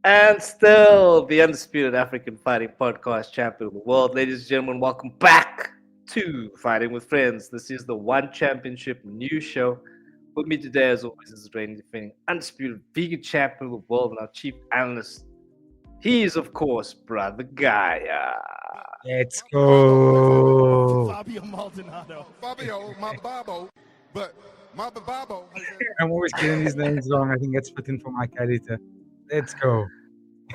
And still the undisputed African fighting podcast champion of the world. Ladies and gentlemen, welcome back to Fighting with Friends. This is the One Championship news show. With me today, as always, is Reinier, defending undisputed vegan champion of the world and our chief analyst. He is, of course, Brother Gaia. Let's go. Fabio Maldonado. Fabio, my Babo, but my Babo. I'm always getting these names wrong. I think that's fitting for my character. Let's go.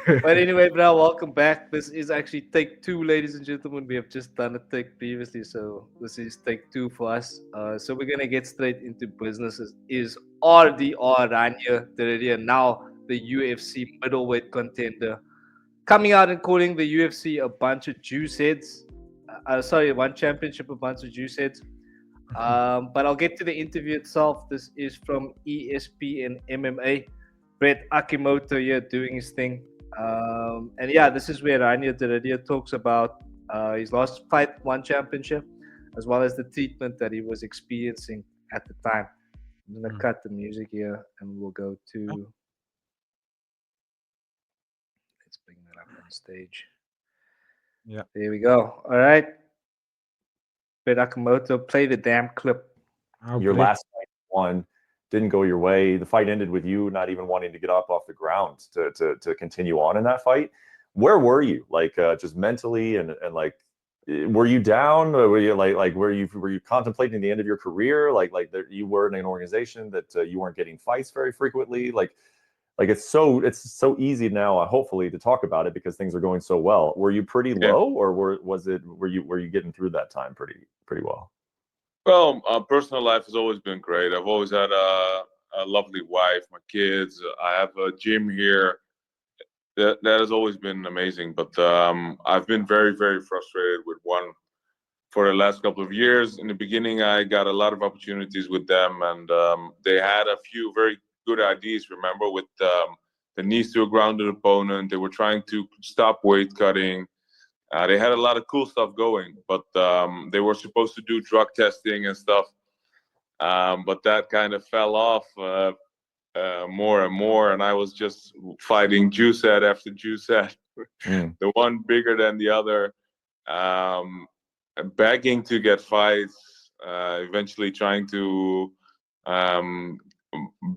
But anyway, bro, welcome back. This is actually take two, ladies and gentlemen. We have just done a take previously, so this is take two for us. So we're gonna get straight into business. Is RDR Reinier now the UFC middleweight contender, coming out and calling the UFC a bunch of juice heads. Sorry, one championship, a bunch of juice heads. But I'll get to the interview itself. This is from ESPN MMA. Brett Okamoto here doing his thing. And yeah, this is where Reinier talks about his last fight, one championship, as well as the treatment that he was experiencing at the time. I'm going to cut the music here and we'll go to. Let's bring that up on stage. Yeah. There we go. All right. Brett Okamoto, play the damn clip. Your last fight won. Didn't go your way. The fight ended with you not even wanting to get up off the ground to continue on in that fight. Where were you? Like just mentally and like, were you down? Or were you like were you contemplating the end of your career? Like you were in an organization that you weren't getting fights very frequently. Like it's so easy now, hopefully, to talk about it because things are going so well. Were you pretty low, or were you getting through that time pretty well? Well, personal life has always been great. I've always had a lovely wife, my kids. I have a gym here. That has always been amazing. But I've been very, very frustrated with one for the last couple of years. In the beginning, I got a lot of opportunities with them, and they had a few very good ideas. Remember, with the knees to a grounded opponent, they were trying to stop weight cutting. They had a lot of cool stuff going, but they were supposed to do drug testing and stuff. But that kind of fell off more and more, and I was just fighting juice head after juice head, the one bigger than the other, begging to get fights, eventually trying to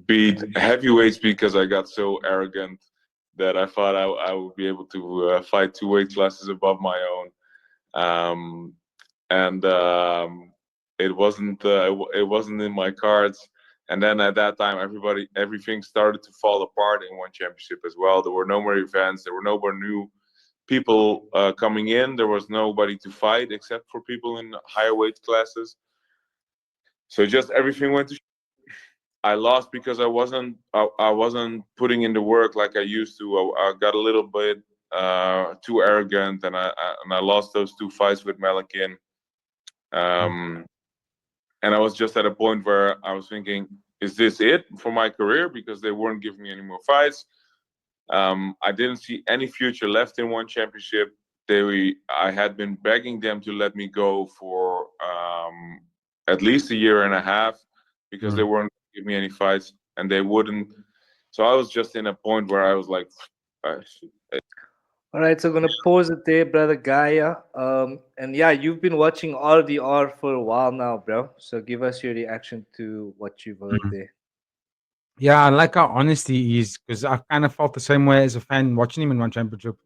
beat heavyweights because I got so arrogant that I thought I would be able to fight two weight classes above my own, and it wasn't in my cards. And then at that time, everything started to fall apart in one championship as well. There were no more events. There were no more new people coming in. There was nobody to fight except for people in higher weight classes. So just everything went to. I lost because I wasn't putting in the work like I used to. I got a little bit too arrogant, and I lost those two fights with Malakin. And I was just at a point where I was thinking, is this it for my career? Because they weren't giving me any more fights. I didn't see any future left in one championship. I had been begging them to let me go for at least a year and a half because they weren't give me any fights, and they wouldn't. So I was just in a point where I was like, all right, so I'm gonna pause it there, brother Gaia. And yeah, you've been watching RDR for a while now, bro. So give us your reaction to what you've heard there. Yeah, I like how honesty he is, because I kind of felt the same way as a fan watching him in one championship.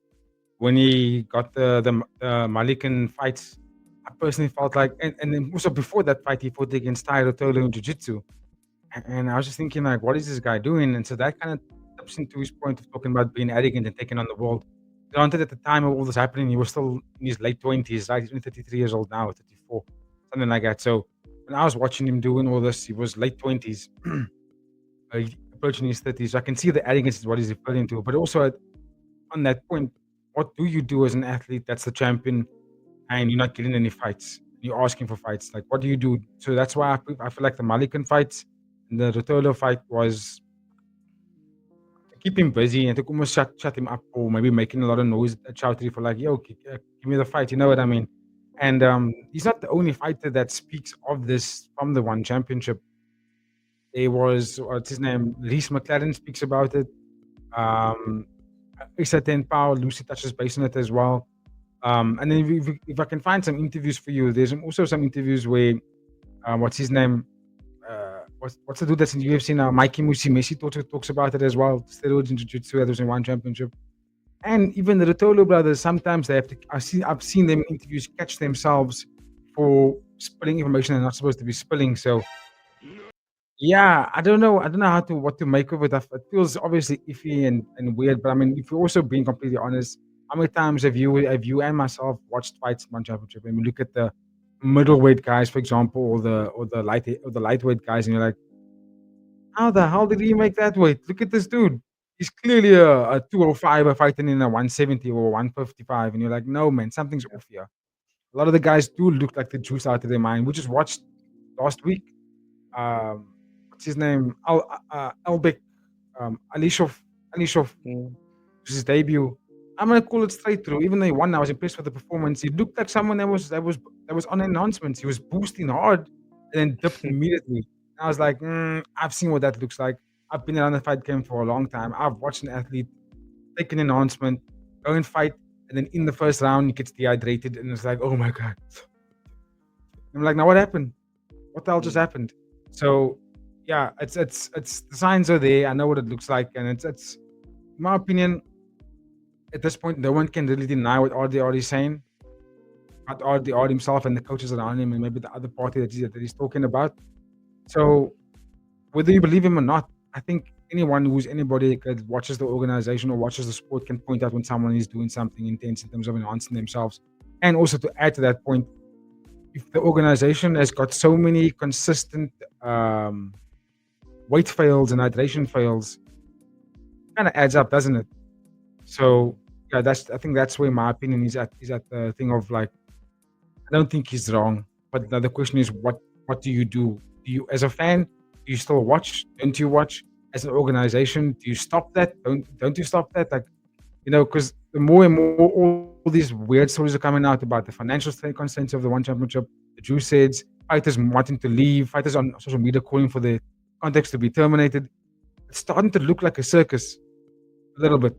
When he got the Malikan fights, I personally felt like, and then also before that fight, he fought against Takeru in Jiu-Jitsu. And I was just thinking, like, what is this guy doing? And so that kind of taps into his point of talking about being arrogant and taking on the world. Granted, at the time of all this happening, he was still in his late 20s, right? He's only 33 years old now, 34, something like that. So when I was watching him doing all this, he was late 20s, approaching his 30s. So I can see the arrogance is what he's referring to. But also on that point, what do you do as an athlete that's the champion and you're not getting any fights? You're asking for fights. Like, what do you do? So that's why I feel like the Malikan fights, the Rotolo fight was to keep him busy and to almost shut him up, or maybe making a lot of noise at Chowdhury for like, yo, give me the fight, you know what I mean? And he's not the only fighter that speaks of this from the one championship. There was, what's his name? Reese McLaren speaks about it. Isa 10 power, Lucy touches base on it as well. And then if I can find some interviews for you, there's also some interviews where what's his name? What's the dude that's in UFC now? Mikey Musi Messi talks about it as well. Steroids in jiu-jitsu, that was in one championship. And even the Rotolo brothers, sometimes they have to. I've seen them in interviews catch themselves for spilling information they're not supposed to be spilling. So yeah, I don't know. I don't know what to make of it. It feels obviously iffy and weird. But I mean, if you're also being completely honest, how many times have you and myself watched fights in one championship? And we look at the middleweight guys, for example, or the lightweight guys, and you're like, how the hell did he make that weight? Look at this dude. He's clearly a 205 fighting in a 170 or 155. And you're like, no, man, something's off here. A lot of the guys do look like the juice out of their mind. We just watched last week. What's his name? Albek, Alishov, Mm. which is his debut. I'm gonna call it straight through. Even though he won, I was impressed with the performance. He looked like someone that was on announcements. He was boosting hard and then dipped immediately. And I was like, I've seen what that looks like. I've been around the fight game for a long time. I've watched an athlete take an enhancement, go and fight, and then in the first round he gets dehydrated, and it's like, oh my god. I'm like, now what happened? What the hell just happened? So yeah, it's the signs are there. I know what it looks like, and it's in my opinion, at this point, no one can really deny what RD is saying. But RD himself and the coaches around him, and maybe the other party that he's talking about. So whether you believe him or not, I think anybody that watches the organization or watches the sport can point out when someone is doing something intense in terms of enhancing themselves. And also to add to that point, if the organization has got so many consistent weight fails and hydration fails, kind of adds up, doesn't it? So yeah, I think that's where my opinion is at the thing of like, I don't think he's wrong, but the question is, what do you do? Do you, as a fan, do you still watch? Don't you watch? As an organization, do you stop that? Don't you stop that? Like, because the more and more all these weird stories are coming out about the financial constraints of the one championship, the juice heads, fighters wanting to leave, fighters on social media calling for the contracts to be terminated. It's starting to look like a circus a little bit.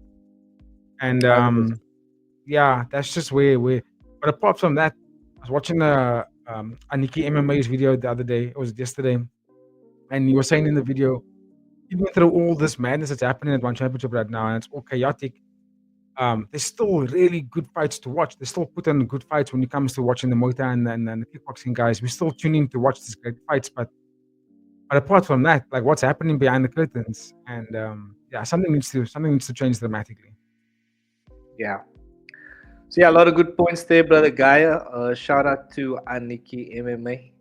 And yeah, that's just where. But apart from that, I was watching Aniki MMA's video the other day. It was yesterday, and he was saying in the video, even through all this madness that's happening at one championship right now, and it's all chaotic. There's still really good fights to watch. They still put on good fights when it comes to watching the Muay Thai and the kickboxing guys. We still tune in to watch these great fights, but apart from that, like what's happening behind the curtains, and yeah, something needs to change dramatically. Yeah. So yeah, a lot of good points there, brother Gaia. Shout out to Aniki MMA,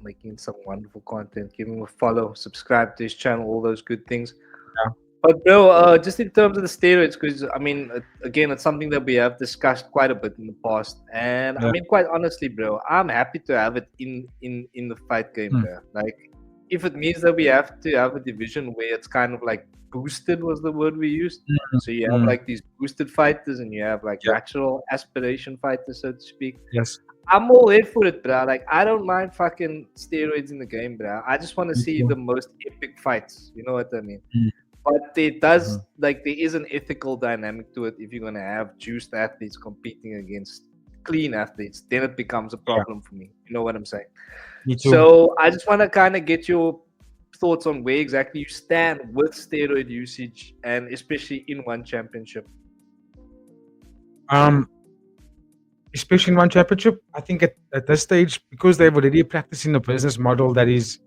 making some wonderful content. Give him a follow, subscribe to his channel, all those good things. Yeah. But bro, just in terms of the steroids, because I mean, again, it's something that we have discussed quite a bit in the past, and I Yeah. mean, quite honestly, bro, I'm happy to have it in the fight game, bro. Like, if it means that we have to have a division where it's kind of like boosted was the word we used. So you have like these boosted fighters, and you have like natural aspiration fighters, so to speak. Yes. I'm all in for it, bro. Like, I don't mind fucking steroids in the game, bro. I just want to see the most epic fights. You know what I mean? But it does, like, there is an ethical dynamic to it. If you're going to have juiced athletes competing against clean athletes, then it becomes a problem for me. You know what I'm saying? Me too. So I just want to kind of get your thoughts on where exactly you stand with steroid usage, and especially in one championship. Especially in one championship, I think at this stage, because they've already practicing a business model that's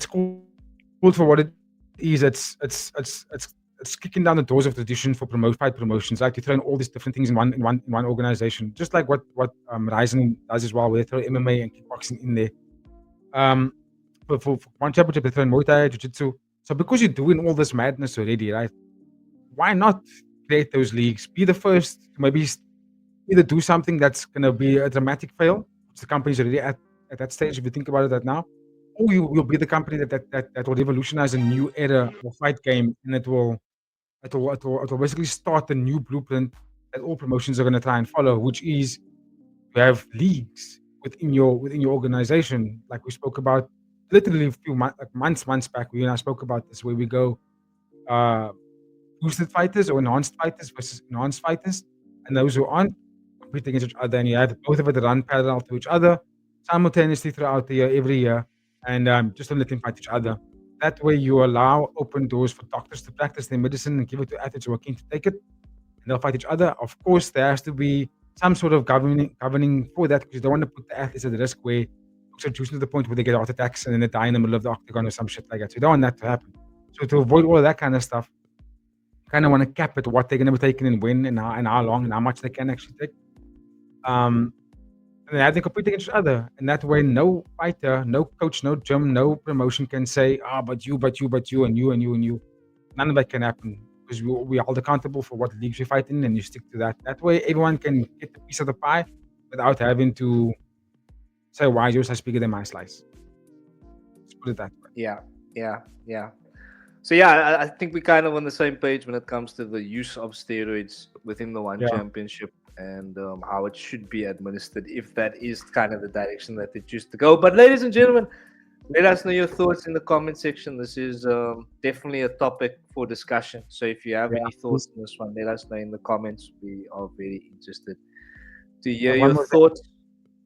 called for what it is. It's kicking down the doors of tradition for fight promotions. Like, you throw in all these different things in one organization, just like what Regian does as well, where they throw MMA and kickboxing in there. But for one championship, they throw in Muay Thai, Jiu-Jitsu. So because you're doing all this madness already, right? Why not create those leagues? Be the first to maybe either do something that's gonna be a dramatic fail, which the company's already at that stage. If you think about it that now, or you'll be the company that will revolutionize a new era of fight game, and it will basically start a new blueprint that all promotions are gonna try and follow, which is you have leagues within your organization, like we spoke about literally a few months back. We and I spoke about this, where we go boosted fighters or enhanced fighters versus enhanced fighters, and those who aren't competing against each other, and you have both of it run parallel to each other simultaneously throughout the year, every year, and just don't let them fight each other. That way, you allow open doors for doctors to practice their medicine and give it to athletes who are keen to take it, and they'll fight each other. Of course, there has to be some sort of governing for that because you don't want to put the athletes at risk where it's reducing to the point where they get heart attacks and then they die in the middle of the octagon or some shit like that. So you don't want that to happen. So to avoid all of that kind of stuff, kind of want to cap it what they're going to be taking and when and how long and how much they can actually take. And then have them compete against each other. And that way, no fighter, no coach, no gym, no promotion can say, but you, and you, and you, and you. None of that can happen because we are all accountable for what leagues we fight in and you stick to that. That way, everyone can get a piece of the pie without having to say, why is your slice bigger than my slice? Let's put it that way. Yeah. So yeah, I think we're kind of on the same page when it comes to the use of steroids within the one championship and how it should be administered if that is kind of the direction that they choose to go. But ladies and gentlemen, let us know your thoughts in the comment section. This is definitely a topic for discussion. So if you have any thoughts on this one, let us know in the comments. We are very interested to hear your thoughts,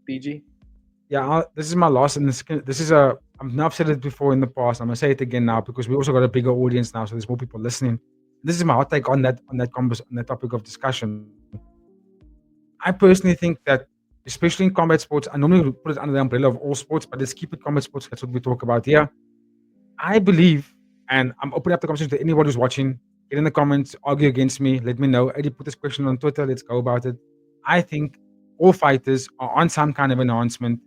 PG. Yeah, this is my last, and this is I've said it before in the past. I'm gonna say it again now because we also got a bigger audience now, so there's more people listening. This is my hot take on that topic of discussion. I personally think that, especially in combat sports, I normally put it under the umbrella of all sports, but let's keep it combat sports. That's what we talk about here. I believe, and I'm opening up the conversation to anybody who's watching. Get in the comments, argue against me, let me know. Eddie put this question on Twitter. Let's go about it. I think all fighters are on some kind of enhancement.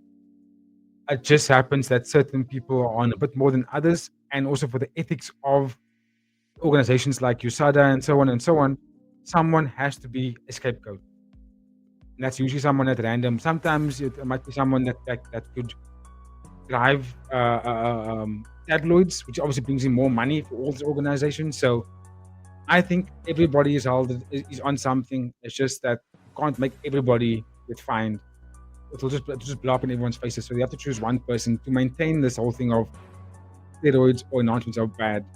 It just happens that certain people are on a bit more than others, and also for the ethics of organizations like USADA and so on, someone has to be a scapegoat. And that's usually someone at random. Sometimes it might be someone that could drive tabloids, which obviously brings in more money for all these organizations. So I think everybody is on something. It's just that you can't make everybody get fined. It'll just blow up in everyone's faces. So you have to choose one person to maintain this whole thing of steroids or enhancements are bad.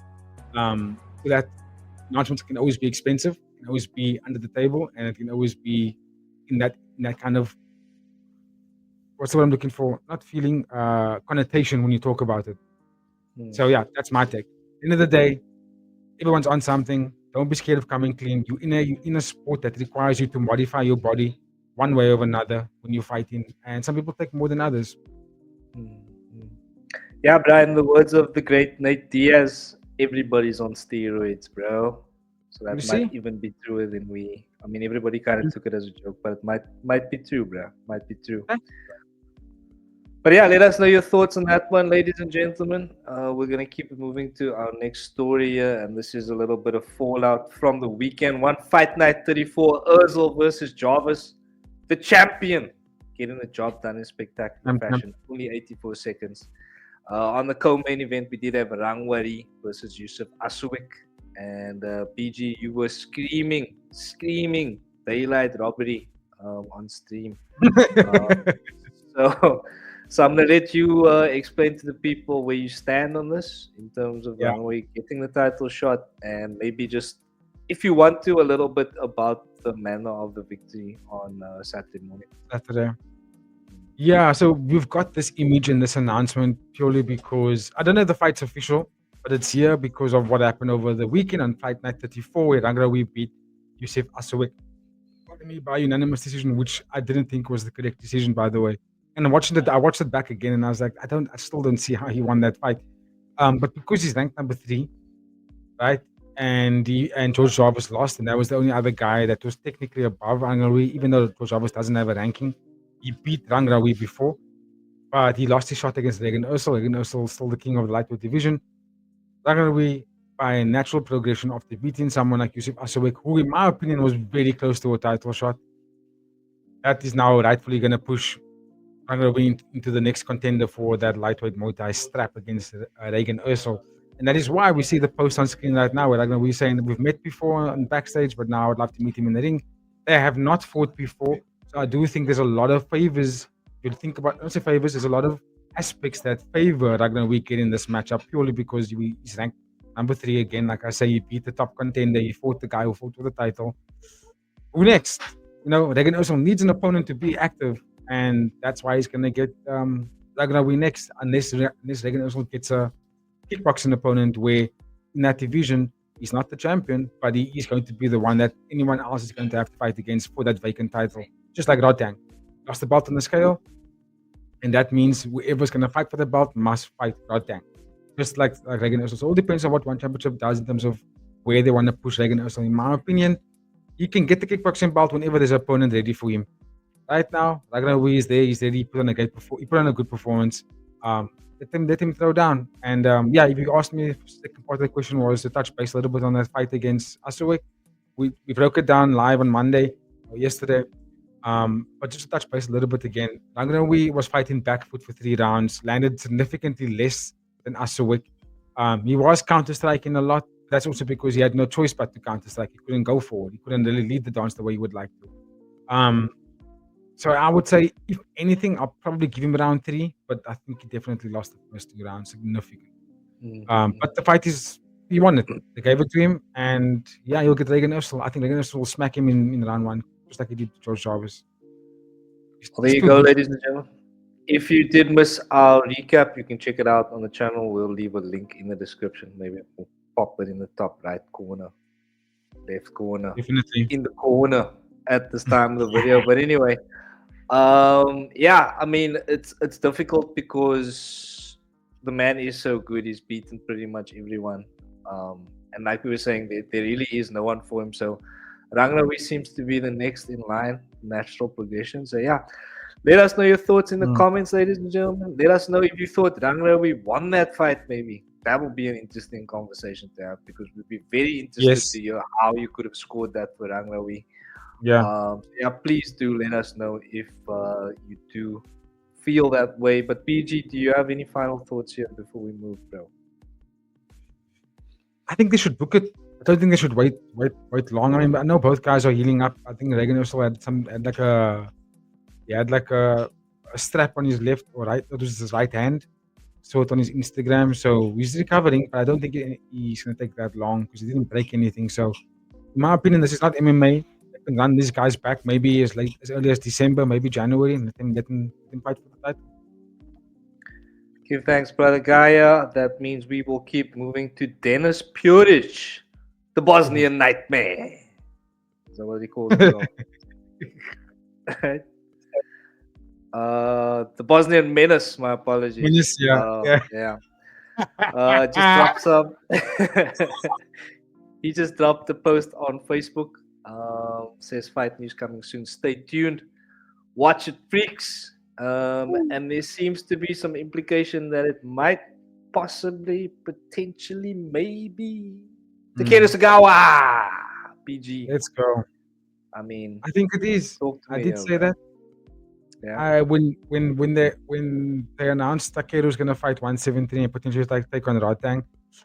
So that enhancements can always be expensive, can always be under the table, and it can always be in that kind of, what's the word I'm looking for? Not feeling connotation when you talk about it. So yeah, that's my take. At the end of the day, everyone's on something. Don't be scared of coming clean. You're in a sport that requires you to modify your body one way or another when you're fighting, and some people take more than others. Yeah, Brian, in the words of the great Nate Diaz, everybody's on steroids, bro. So that might even be truer than we. I mean, everybody kind of took it as a joke, but it might be true, bro. Might be true. But yeah, let us know your thoughts on that one, ladies and gentlemen. We're gonna keep moving to our next story here, and this is a little bit of fallout from the weekend. One Fight Night 34, Eersel versus Jarvis, the champion, getting the job done in spectacular fashion. Only 84 seconds. On the co-main event, we did have Rungrawee versus Yusuf Asuik. And PG, you were screaming daylight robbery on stream. So I'm going to let you explain to the people where you stand on this in terms of Rungrawee getting the title shot, and maybe just, if you want to, a little bit about the manner of the victory on Saturday morning. Yeah, so we've got this image in this announcement purely because, I don't know if the fight's official, but it's here because of what happened over the weekend on Fight Night 34, where Rungrawee beat Yusuf Asuik by unanimous decision, which I didn't think was the correct decision, by the way. And I watched it back again, and I was like, I still don't see how he won that fight. But because he's ranked number 3, right? And George Jarvis lost, and that was the only other guy that was technically above Rungrawee, even though George Jarvis doesn't have a ranking. He beat Rungrawee before, but he lost his shot against Regan Eersel. Regan Eersel is still the king of the lightweight division. Rungrawee, by a natural progression after beating someone like Yusuf Asuik, who in my opinion was very close to a title shot, that is now rightfully going to push Rungrawee into the next contender for that lightweight Muay Thai strap against Regan Eersel. And that is why we see the post on screen right now where Rungrawee saying that we've met before on backstage, but now I'd love to meet him in the ring. They have not fought before. So I do think there's a lot of favors. You'll think about, not say favors, there's a lot of aspects that favor Rungrawee getting this matchup purely because he's ranked number 3 again. Like I say, he beat the top contender. He fought the guy who fought for the title. Who next? Regan Eersel needs an opponent to be active, and that's why he's going to get Rungrawee next, unless Regan Eersel gets a kickboxing opponent where in that division he's not the champion, but he is going to be the one that anyone else is going to have to fight against for that vacant title. Just like Rodang lost the belt on the scale, and that means whoever's going to fight for the belt must fight Rodang. Just like Regan Eersel. So it all depends on what one championship does in terms of where they want to push Regan Eersel. In my opinion, he can get the kickboxing belt whenever there's an opponent ready for him. Right now, Rungrawee is there. He's ready. He put on a good performance. Let him throw down. And if you asked me, the second part of the question was to touch base a little bit on that fight against Suablack. We broke it down live on Monday or yesterday. But just to touch base a little bit again, Rungrawee was fighting back foot for 3 rounds, landed significantly less than Suablack. He was counter-striking a lot. That's also because he had no choice but to counter-strike. He couldn't go forward. He couldn't really lead the dance the way he would like to. So I would say, if anything, I'll probably give him round 3, but I think he definitely lost the first 2 rounds significantly. But the fight he won it. They gave it to him, and he'll get Regan Eersel. I think Regan Eersel will smack him in round 1, just like he did to George Jarvis. Well, there you go, ladies and gentlemen. If you did miss our recap, you can check it out on the channel. We'll leave a link in the description. Maybe we'll pop it in the top right corner, left corner, Definitely in the corner at this time of the video. But anyway, I mean, it's difficult because the man is so good. He's beaten pretty much everyone. And like we were saying, there really is no one for him. So Rungrawee seems to be the next in line, natural progression. So let us know your thoughts in the comments, ladies and gentlemen. Let us know if you thought Rungrawee won that fight, maybe. That would be an interesting conversation to have, because we'd be very interested to hear how you could have scored that for Rungrawee. Please do let us know if you do feel that way. But PG, do you have any final thoughts here before we move, bro? I think they should book it. I don't think they should wait long. I mean, I know both guys are healing up. I think Regan also had a strap on his left or right. It was his right hand. Saw it on his Instagram. So he's recovering, but I don't think he's going to take that long because he didn't break anything. So in my opinion, this is not MMA. They can run these guys back maybe as early as December, maybe January, and let them fight for the title. Give thanks, brother Gaia. That means we will keep moving to Denis Puric, the Bosnian Nightmare. Is that what he calls himself? The Bosnian Menace. My apologies. Menace, Just dropped some. He just dropped a post on Facebook. Says fight news coming soon. Stay tuned. Watch it, freaks. And there seems to be some implication that it might possibly, potentially, maybe Takeru Sagawa. PG. Let's go. I mean, I think it is. I did say that. Yeah. When they announced Takeru's gonna fight 173 and potentially take on Rodang,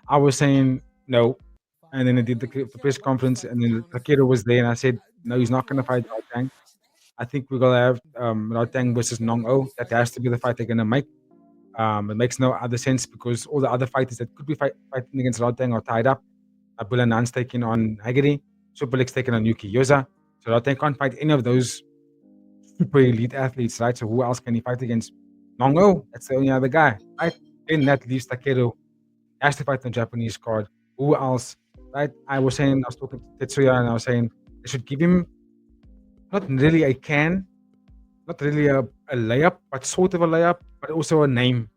I was saying no. And then I did the press conference, and then Takeru was there, and I said no, he's not gonna fight Rodang. I think we're gonna have Rodang versus Nong-O. That has to be the fight they're gonna make. It makes no other sense because all the other fighters that could be fighting against Rodang are tied up. Abdullah Nan's taking on Haggerty. Suablack's taking on Yuki Yoza. So Rodang can't fight any of those super elite athletes, right? So who else can he fight against? Nong-O, that's the only other guy, right? Then that leaves Takeru. Has to fight on the Japanese card. Who else, right? I was talking to Tetsuya, and I was saying they should give him not really a can, not really a layup, but sort of a layup, but also a name.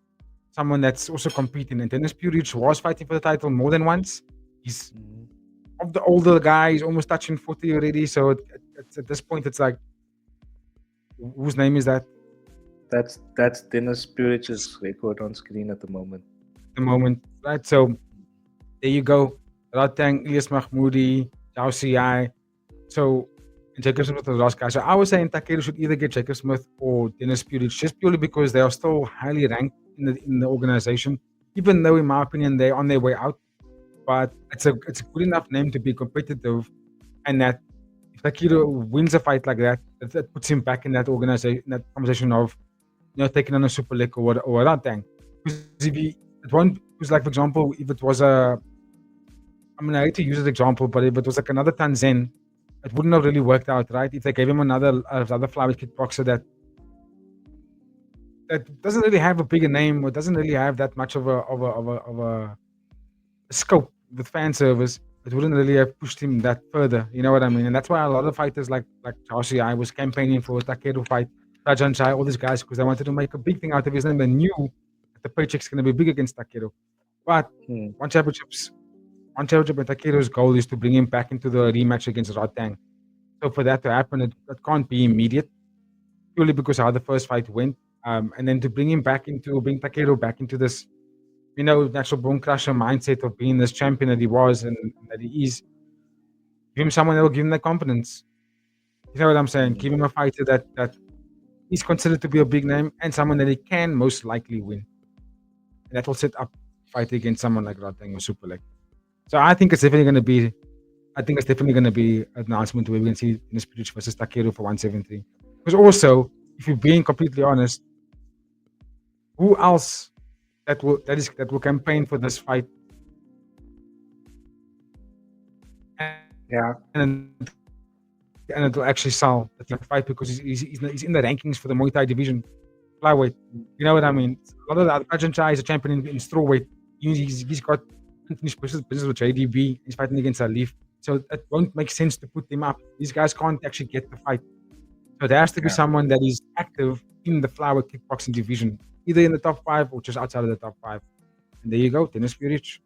Someone that's also competing. And Denis Puric was fighting for the title more than once. He's of the older guy, he's almost touching 40 already. So at this point, it's like, whose name is that? That's Denis Puric's record on screen at the moment. Right? So there you go. Rodang, Ilyas Mahmoudi, Zhao Siyai. So Jacob Smith was the last guy. So I was saying Takeru should either get Jacob Smith or Denis Puric, just purely because they are still highly ranked in the organization. Even though, in my opinion, they're on their way out. But it's a good enough name to be competitive, and that if Takeru wins a fight like that, that puts him back in that organization, that conversation of taking on a Suablack or Rodang. Because if it won't, because like for example, if it was a I mean, I hate to use this example, but if it was like another Tanzan, it wouldn't have really worked out, right? If they gave him another flyweight kickboxer that doesn't really have a bigger name or doesn't really have that much of a scope with fan service, it wouldn't really have pushed him that further. You know what I mean? And that's why a lot of fighters like Joshi, I was campaigning for a Takeru fight, Rajan Chai, all these guys, because they wanted to make a big thing out of his name. They knew that the paycheck's going to be big against Takeru. But Hmm. one championship and Takeru's goal is to bring him back into the rematch against Rotang. So for that to happen, it can't be immediate, purely because how the first fight went. And then to bring Takeru back into this, natural bone crusher mindset of being this champion that he was and that he is, give him someone that will give him that confidence. You know what I'm saying? Give him a fighter that he's considered to be a big name and someone that he can most likely win. And that will set up fight against someone like Rotang or Suablack. So I think it's definitely going to be. I think it's definitely going to be an announcement where we can see Denis versus Takeru for 173. Because also, if you're being completely honest, who else that will campaign for this fight Yeah. and it will actually sell the fight because he's in the rankings for the Muay Thai division flyweight. You know what I mean? A lot of the other Rajan Chai is a champion in strawweight. He's got unfinished business with JDB. He's fighting against Alif. So it won't make sense to put them up. These guys can't actually get the fight. So there has to be someone that is active in the flyweight kickboxing division, either in the top 5 or just outside of the top 5. And there you go, Denis Puric.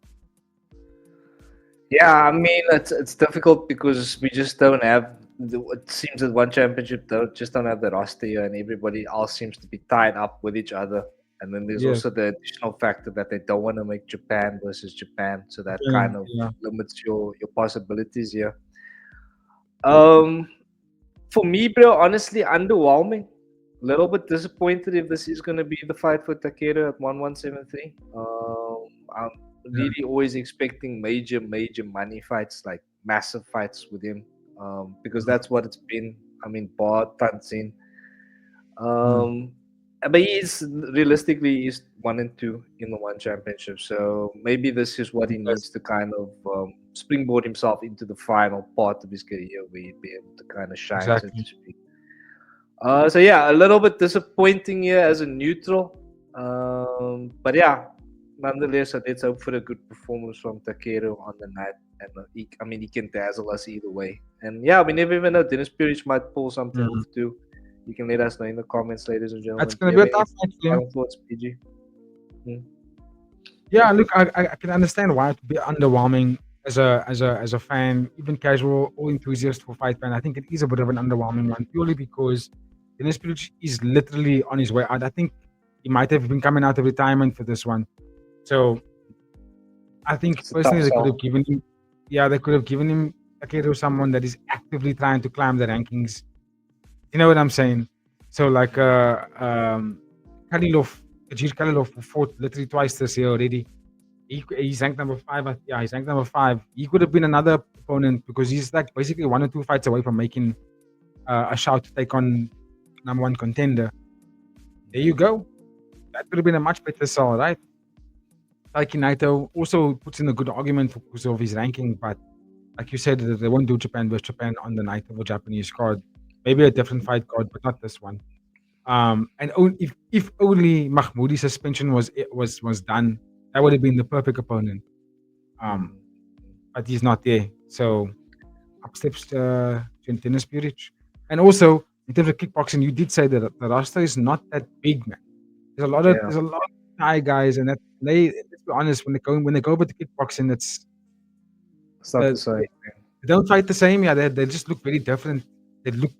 Yeah, I mean it's difficult because we just don't have. It seems that one championship don't have the roster here, and everybody else seems to be tied up with each other. And then there's Yes. also the additional factor that they don't want to make Japan versus Japan, so that Yeah, kind of yeah. limits your possibilities here. For me, bro, honestly, underwhelming. A little bit disappointed if this is going to be the fight for Takeru at 1173. I'm really always expecting major money fights, like massive fights with him, because that's what it's been. I mean, bar Tanzin. But he's realistically he's 1-2 in the one championship, so maybe this is what he needs to kind of springboard himself into the final part of his career, where he'd be able to kind of shine, so Exactly. to speak. So yeah, a little bit disappointing here as a neutral, but yeah, nonetheless, let's hope for a good performance from Takeru on the night. And he can dazzle us either way. And yeah, we never even know. Denis Puric might pull something off too. You can let us know in the comments, ladies and gentlemen. That's Do going you to be a have tough any fight for him. final thoughts, PG? Yeah, look, I can understand why it would be underwhelming as a fan, even casual or enthusiast for fight fan. I think it is a bit of an underwhelming one, purely because Denis Puric is literally on his way out. I think he might have been coming out of retirement for this one. So I think It's a personally tough they could sell. have given him, they could have given him Takeru, someone that is actively trying to climb the rankings. You know what I'm saying? So like Kalilov, Ajir Kalilov, who fought literally twice this year already. He's ranked number 5. Yeah, he's ranked number 5. He could have been another opponent because he's like basically 1 or 2 fights away from making a shout to take on number 1 contender. There you go. That would have been a much better sell, right? Taiki Naito also puts in a good argument because of his ranking, but like you said, they won't do Japan versus Japan on the night of a Japanese card. Maybe a different fight card, but not this one. And if only Mahmoodi's suspension was done, that would have been the perfect opponent. But he's not there, so up steps Denis Puric. And also in terms of kickboxing, you did say that the roster is not that big, man. There's a lot of Thai guys, and that let's be honest, when they go over to kickboxing, It's not the same. they don't fight the same. Yeah, they just look very different. They look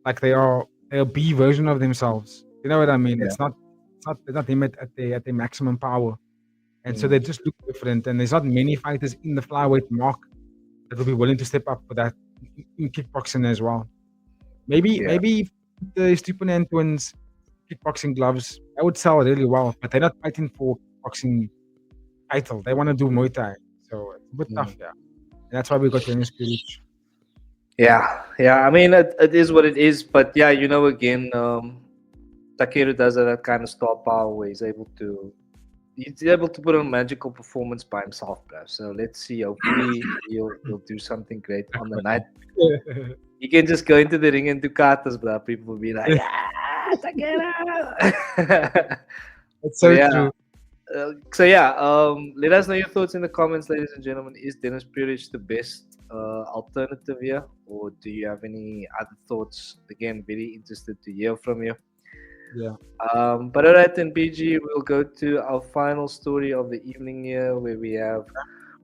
like they're a B version of themselves. You know what I mean? Yeah. They're not them at their maximum power, and so they just look different. And there's not many fighters in the flyweight mark that will be willing to step up for that in kickboxing as well. Maybe the Stupid twins kickboxing gloves that would sell really well, but they're not fighting for kickboxing title. They want to do Muay Thai, so it's a bit tough, yeah. And that's why we got Denis Puric. Yeah. I mean, it is what it is. But yeah, again, Takeru does have that kind of star power where he's able to he's able to put on a magical performance by himself, bro. So let's see. Hopefully, he'll do something great on the night. He can just go into the ring and do katas, bro. People will be like, ah, Takeru. It's So so yeah. true. Let us know your thoughts in the comments, ladies and gentlemen. Is Denis Puric the best alternative here, or do you have any other thoughts? Again, very interested to hear from you. Yeah. But all right, then, BG, we'll go to our final story of the evening here, where we have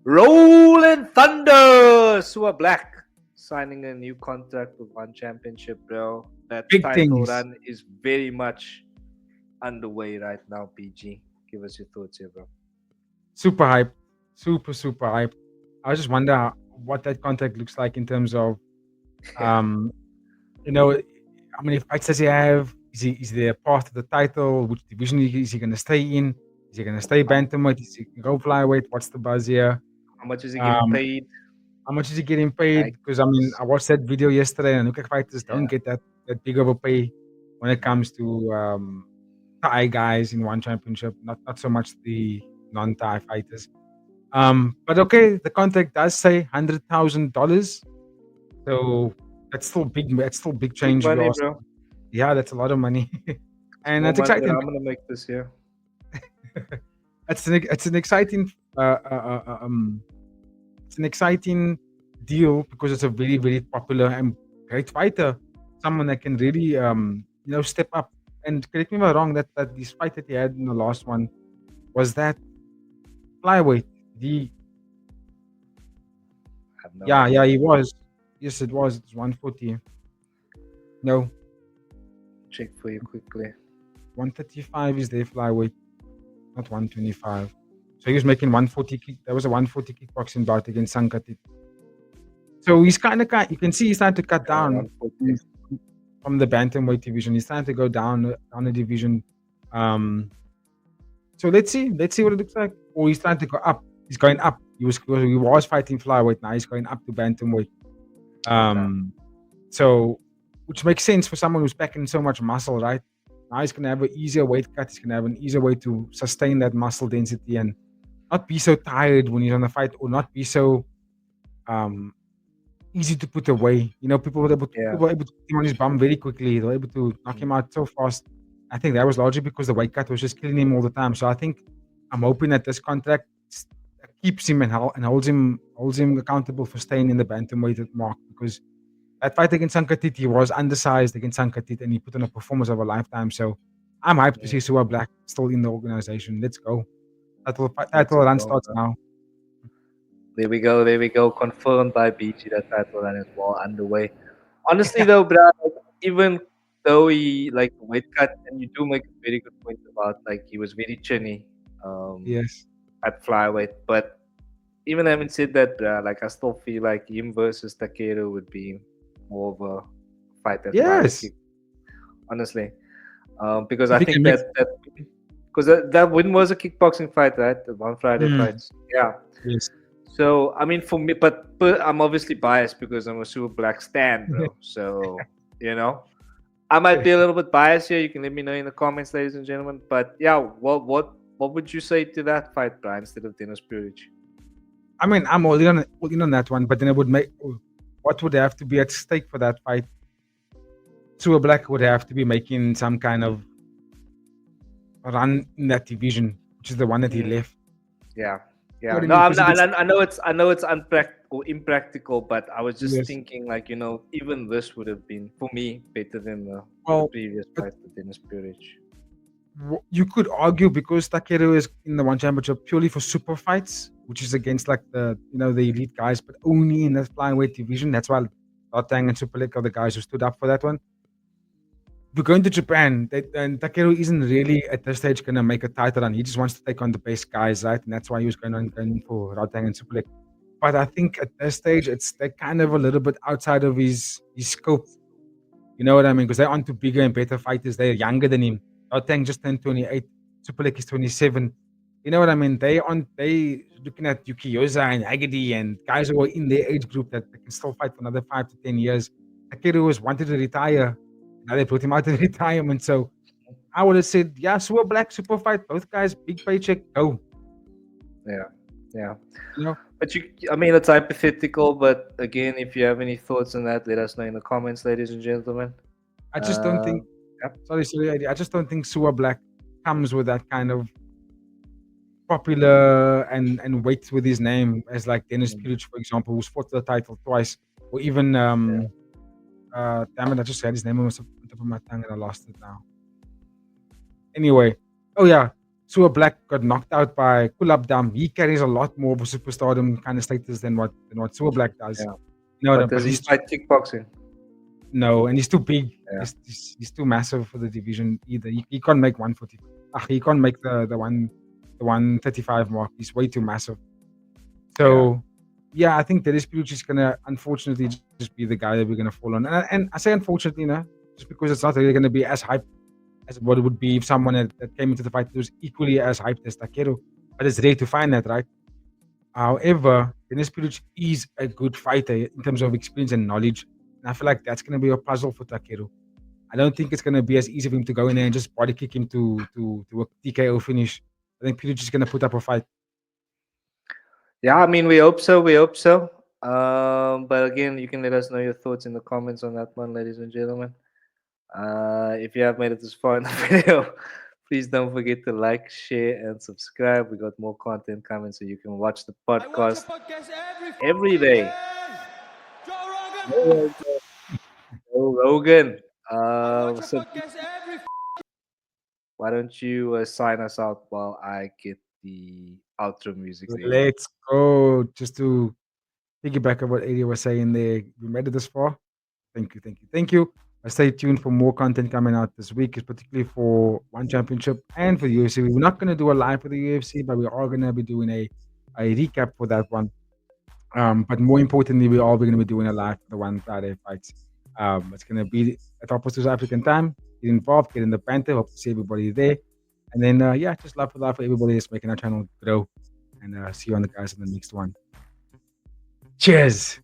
Rolling Thunder, Suablack signing a new contract with One Championship, bro. That Big title things. run is very much underway right now, BG. Give us your thoughts here, bro. Super hype. Super hype. I just wonder what that contract looks like in terms of, um, how many fights does he have? Is there a path to the title? Which division is he going to stay in? Is he going to stay bantamweight? Is he going to go flyweight? What's the buzz here? How much is he getting paid? How much is he getting paid? Like, Because I watched that video yesterday, and look at fighters don't get that big of a pay when it comes to Thai guys in One Championship. Not so much the non-Thai fighters. But okay, the contract does say $100,000, so that's still big. That's still big change. Big if you money, ask bro. me. Yeah, that's a lot of money, and More that's money than exciting. I'm gonna make this year. It's an exciting it's an exciting deal because it's a very, very popular and great fighter. Someone that can really step up. And correct me if I'm wrong, that this fight that he had in the last one was that flyweight. The I have no yeah, idea. he was. Yes, it was. It's 140. No, Check for you quickly. 135 is their flyweight, not 125. So he was making 140 kick. That was a 140 kickboxing bout against Sankatit. So he's kind of you can see he's trying to cut down 140. from the bantamweight division. He's trying to go down a division. So let's see what it looks like. Or he's trying to go up. He's going up. He was fighting flyweight. Now he's going up to bantamweight. So which makes sense for someone who's packing so much muscle, right? Now he's gonna have an easier weight cut. He's gonna have an easier way to sustain that muscle density and not be so tired when he's on the fight, or not be so easy to put away. People were able to put him on his bum very quickly. They were able to knock him out so fast. I think that was largely because the weight cut was just killing him all the time. So I think I'm hoping that this contract keeps him and holds him accountable for staying in the bantamweight mark, because that fight against Sankatit, he was undersized against Sankatit and he put on a performance of a lifetime. So I'm hyped to see Suablack still in the organization. Let's go. Title run starts now. There we go. Confirmed by BG that title run is well underway. Honestly, though, Brad, even though he like weight cut, and you do make a very good point about like he was very chinny Yes. at flyweight. But even having said that, like I still feel like him versus Takeru would be more of a fight at Yes. flyweight. Honestly, because If I he think can that because that win was a kickboxing fight, right? The one Friday fights. Yeah. Yes. So I mean, for me, but I'm obviously biased because I'm a Suablack stan, bro. So I might be a little bit biased here. You can let me know in the comments, ladies and gentlemen. But yeah, what would you say to that fight, Brian, instead of Denis Puric? I mean, I'm all in on that one, but then it would make what would have to be at stake for that fight. Suablack would have to be making some kind of run in that division, which is the one that he left. Yeah. What do you No, mean? I'm 'Cause not, I know it's impractical, but I was just Yes. thinking, like, even this would have been for me better than the previous fight with Denis Puric. You could argue because Takeru is in the One Championship purely for super fights, which is against like the elite guys, but only in the flyweight division. That's why Rotang and Suablack are the guys who stood up for that one. We're going to Japan, and Takeru isn't really at this stage going to make a title run. He just wants to take on the best guys, right? And that's why he was going for Rotang and Suablack. But I think at this stage, they're kind of a little bit outside of his scope. You know what I mean? Because they're onto bigger and better fighters. They're younger than him. Rotang just turned 28. Suablack is 27. You know what I mean? They looking at Yuki Yosa and Agadi and guys who are in their age group that they can still fight for another 5 to 10 years. Takeru wanted to retire. Now they brought him out of retirement. So I would have said, yeah, Suablack, super fight, both guys, big paycheck, go. Yeah, yeah. You know, But I mean, it's hypothetical. But again, if you have any thoughts on that, let us know in the comments, ladies and gentlemen. I just don't think. Yep. Sorry, I just don't think Suablack comes with that kind of popular and weight with his name as like Denis Puric, for example, who's fought the title twice, or even damn it, I just had his name on the tip of my tongue and I lost it now. Anyway, oh yeah, Suablack got knocked out by Kulabdam. He carries a lot more of a superstardom kind of status than what Suablack does. Yeah. You know, But does he fight kickboxing? No, and he's too big. Yeah. He's too massive for the division either. He can't make 140. He can't make the 135 mark. He's way too massive. So yeah, I think Denis Puric is gonna unfortunately just be the guy that we're gonna fall on. And I say unfortunately, just because it's not really gonna be as hyped as what it would be if someone that came into the fight was equally as hyped as Takeru. But it's rare to find that, right? However, Denis Puric is a good fighter in terms of experience and knowledge. And I feel like that's going to be a puzzle for Takeru. I don't think it's going to be as easy for him to go in there and just body kick him to a TKO finish. I think Puric is going to put up a fight. Yeah, I mean, we hope so. We hope so. But again, you can let us know your thoughts in the comments on that one, ladies and gentlemen. If you have made it this far in the video, please don't forget to like, share, and subscribe. We got more content coming, so you can watch the podcast every day. Joe Rogan. So why don't you sign us out while I get the outro music there? Let's go. Just to piggyback on what Eddie was saying there, we made it this far. Thank you. Stay tuned for more content coming out this week, particularly for One Championship and for the UFC. We're not going to do a live for the UFC, but we are going to be doing a recap for that one. But more importantly, we are going to be doing a live for the One Friday fights. It's going to be at opposite South African time. Get involved, get in the banter. Hope to see everybody there. And then, just love for everybody that's making our channel grow. And see you on the guys in the next one. Cheers.